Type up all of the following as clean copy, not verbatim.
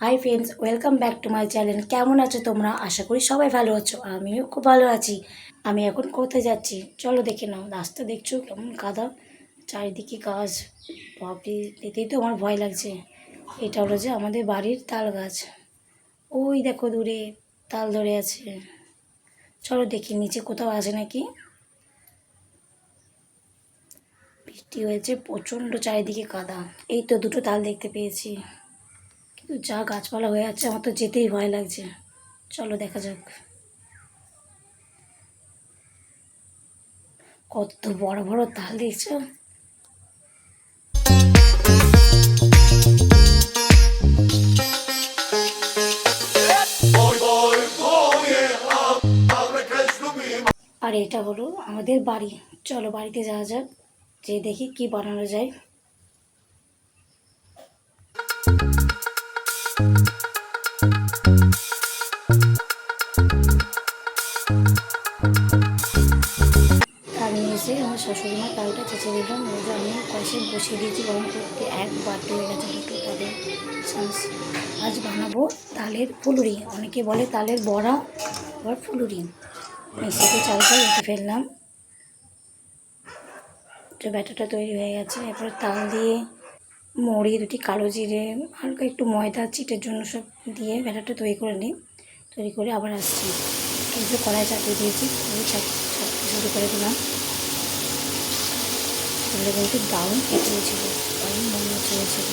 Hi friends, welcome back to my channel. কেমন আছো তোমরা? আশা করি সবাই ভালো আছো। আমিও খুব ভালো আছি। আমি এখন কোথায় যাচ্ছি চলো দেখে নাও। রাস্তা দেখছো কেমন কাদা, চারিদিকে গাছ। বাপরে, দেখতেই তো আমার ভয় লাগছে। এটা হলো যে আমাদের বাড়ির তাল গাছ। ওই দেখো দূরে তাল ধরে আছে। চলো দেখি নিচে কোথাও আছে নাকি। বৃষ্টি হয়েছে প্রচণ্ড, চারিদিকে কাদা। এই তো দুটো তাল দেখতে পেয়েছি, কিন্তু যা গাছপালা হয়ে আছে আমার তো যেতেই ভয় লাগছে। চলো দেখা যাক। কত বড় বড় তাল দেখছো। আর এটা হলো আমাদের বাড়ি। চলো বাড়িতে যাওয়া যাক, যে দেখি কি বানানো যায়। তাল নিয়ে এসে আমার শাশুড়িমা তালটা চেঁচে দিলাম। ওই যে আমি কষে বসিয়ে দিয়েছি গরম করতে। একবার হয়ে গেছে দুটো তালের চান্স। আজ বানাবো তালের ফুলুরি। অনেকে বলে তালের বড়া, আবার ফুলুরি। মিক্সিতে চালটা রেখে ফেললাম। তো ব্যাটারটা তৈরি হয়ে গেছে। এরপর তাল দিয়ে মুড়ি, দুটি কালো জিরে, হালকা একটু ময়দা চিটের জন্য সব দিয়ে ব্যাটারটা তৈরি করে নিই। তৈরি করে আবার আসছি। কিন্তু কড়াই চাপিয়ে দিয়েছি, ছাড়তে শুরু করে দিলাম। তাহলে কিন্তু দারুণ খেতে হয়েছিল, দারুণ মনে হয়েছিল।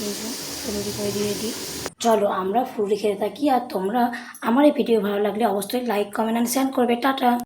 এই যে ফুলুরি করে দিয়ে রেডি। চলো আমরা ফুলুরি খেতে থাকি। আর তোমরা আমার এই ভিডিও ভালো লাগলে অবশ্যই লাইক, কমেন্ট অ্যান্ড শেয়ার করবে। টাটা।